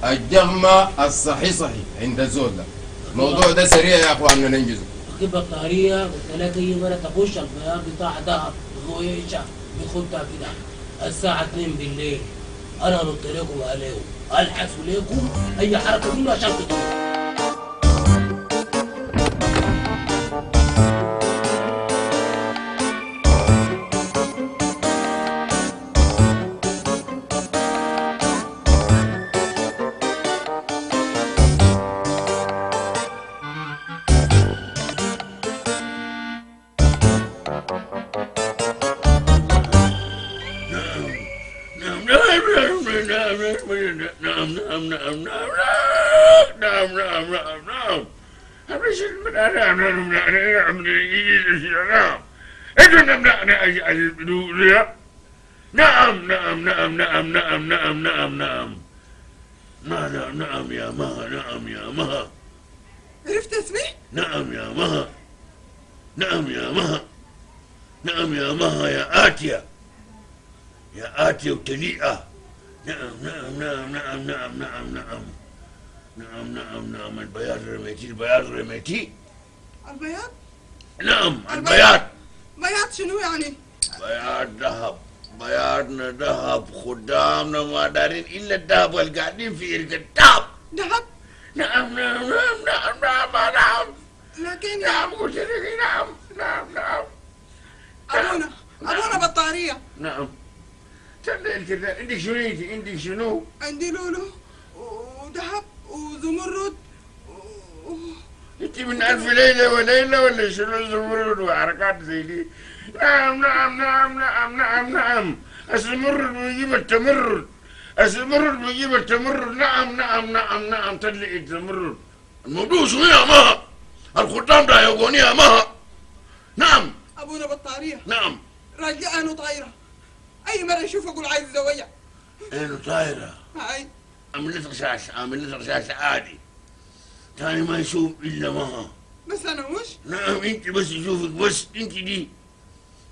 الجغمة الصحي صحي عند الزول ده. الموضوع ده سريع يا اخواننا ننجزه. ركب الطاريه قلت لك اي مره تخش البياض بتاع دهب غويشه بخدها كده الساعه 2 بالليل. انا نط لكم عليه الحس لكم اي حركه منه عشان تطلعوا. نعم يا مها. نعم يا مها. عرفت اسمي؟ نعم يا مها. نعم يا مها. نعم يا مها يا آتية. يا آتية وتليئة. نعم نعم نعم نعم نعم نعم نعم نعم نعم نعم. البياض رميتي. البياض رميتي. البياض؟ نعم البياض. بياض شنو يعني؟ بياض ذهب. بياضنا ذهب. خدامنا ما دارين الا الذهب والقاعدين في إرق الذهب. ذهب؟ نعم نعم نعم نعم نعم نعم. لكن نعم قلت لك نعم نعم نعم. أبونا بطارية. نعم. تدري كذا عندك شنو انت؟ عندك شنو؟ عندي لولو وذهب وزمرد انت من ألف ليلة وليلة ولا شنو زمرد وحركات زي دي؟ نعم نعم نعم نعم نعم نعم. الزمرد بيجيب التمرد. الزمرد بيجيب التمرد. نعم نعم نعم نعم. تدلي الزمرد. الموضوع شنو يا مها؟ الخدام ده يقوني يا مها. نعم. أبونا بطارية. نعم. رجعانه طايرة. أي مرة أشوف أقول عايز زوجة. إنه طايرة. هاي. عامل لك رشاش. عامل لك رشاش عادي. تاني ما يشوف إلا مها. بس أنا مش. نعم أنت بس يشوفك بس أنت دي.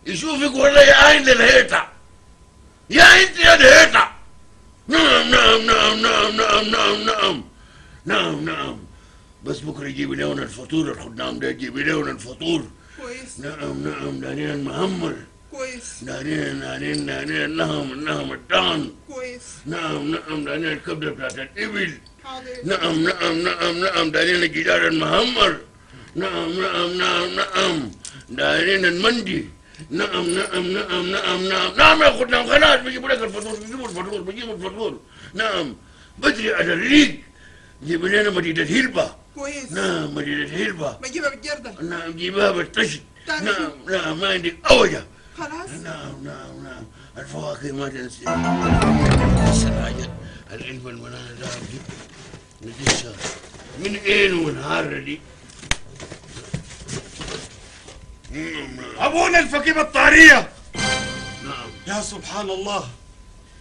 يشوفك ولا يا عين للهيطة. يا أنت يا الهيطة. نعم نعم نعم نعم نعم نعم نعم. نعم نعم. بس بكرة جيبي لنا الفطور. الخدام ده جيبي لنا الفطور. كويس. نعم نعم. دارين المهمل. كويس. دارين النهم الدان. كويس. نعم نعم. دارين الكبدة بتاعت الإبل. حاضر. نعم نعم نعم نعم. دارين الجدار المهمر. نعم نعم نعم نعم. دارين المندي. نعم نعم نعم نعم نعم. نعم يا خدام خلاص بيجيبوا لك الفطور. بيجيبوا الفطور. نعم. بدري على الليل جيب لنا مديدة هلبة. كويس. نعم مديدة هلبة. بجيبها بالجردل. نعم جيبها بالطشت. نعم نعم ما عندك أوجه. خلاص. نعم نعم نعم. الفواكه ما تنسي. السراجة العلبة المنانة دار دي ندشها من اين والهارة دي. أبونا الفقيه الطارية. نعم. يا سبحان الله.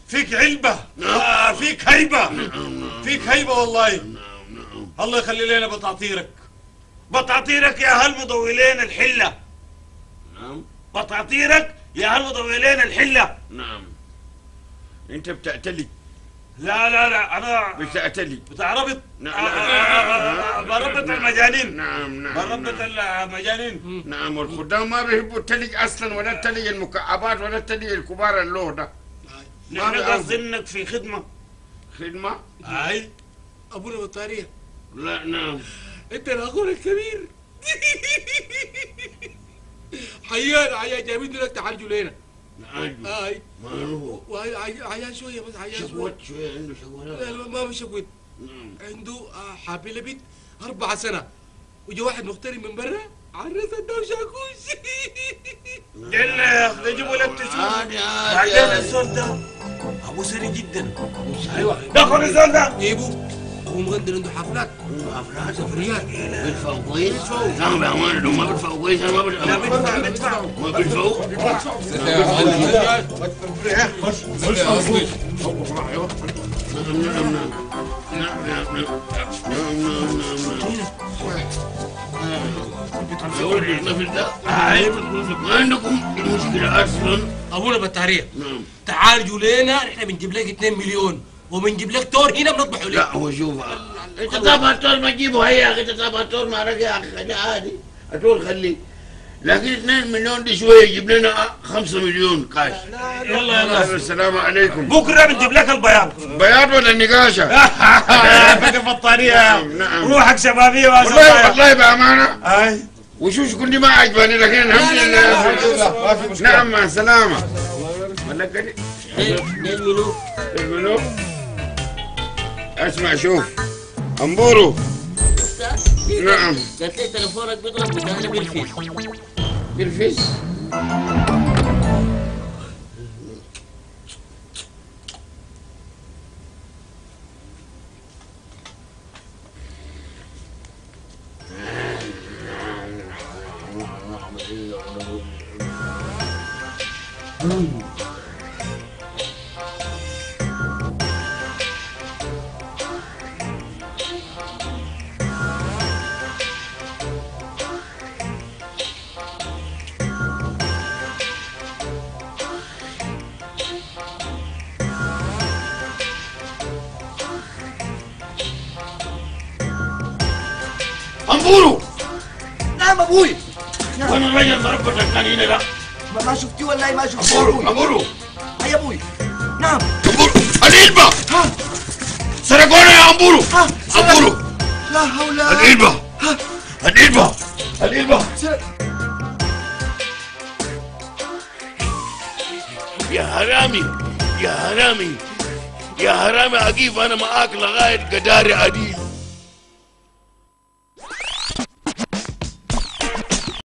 فيك علبة. نعم. فيك هيبة. نعم. فيك هيبة والله. نعم نعم. الله يخلي لنا بطاطيرك. بطاطيرك يا هل مضولين الحلة. نعم. بطاطيرك يا هل مضولين الحلة. نعم. انت بتأتلي. لا لا لا أنا بتأتلي. بتاع ربط. نعم. بربط المجانين. نعم نعم. بربط المجانين. نعم. والخدام ما بيحبوا التلج أصلا ولا التلج المكعبات ولا التلج الكبار اللوه ده. نحن قاصدينك في خدمة. خدمة؟ أي. ابونا بطاريه. لا. نعم. انت الاخونا الكبير. حيانا جايبين دلوقتي تعالجوا لنا. نعالجوا. هاي. ما هو. عيان شويه بس عيان شكوت شوية عنده شكوات. لا ما بشكوت. نعم. عنده حابله بنت 4 سنة وجا واحد مغترب من برا عرس الدور شاكوش. يلا يا اخي جيبوا لك تشوف. عادي بعدين الزول ده ابو سري جدا. ايوه دخل الزول ده. جيبوا هو مغندر عنده حفلات. حفلات سفريات. بيدفعوا كويس؟ نعم بأمانة لو ما بيدفعوا كويس أنا ما بدفع. لا بيدفعوا. ما بيدفعوا؟ ما عندكم مشكلة أصلا. ابونا بطاريه نعم. تعالجوا لنا نحن بنجيب لك 2 مليون وبنجيب لك تور هنا بنطبحه لك. لا هو شوف انت طابع التور ما تجيبه هي يا اخي، انت طابع التور ما رقي يا اخي، ده عادي التور خليه، لكن 2 مليون دي شويه، يجيب لنا 5 مليون كاش. يلا يلا السلام عليكم. بكره بنجيب لك البياض. بياض ولا النقاشه؟ فك بطاريه. نعم. روحك شبابيه والله والله بامانه. اي وشوش كنت ما عجباني، لكن الحمد لله. ما في مشكله. نعم مع السلامه. ولا كده منو؟ الملوك. اسمع شوف امبورو. نعم. قلت لي تليفونك بيضرب وتعالى بالفيس. بالفيس. امبورو. نعم ابوي. وين الرجل ضربتك كان هنا ده؟ ما شفتيه والله ما شفتيه امبورو ابوي. امبورو هيا ابوي. نعم. امبورو العلبة. سرقونا يا امبورو. امبورو لا حول. العلبة العلبة العلبة. يا حرامي يا حرامي يا حرامي، اجيب انا معاك لغاية قداري عديل.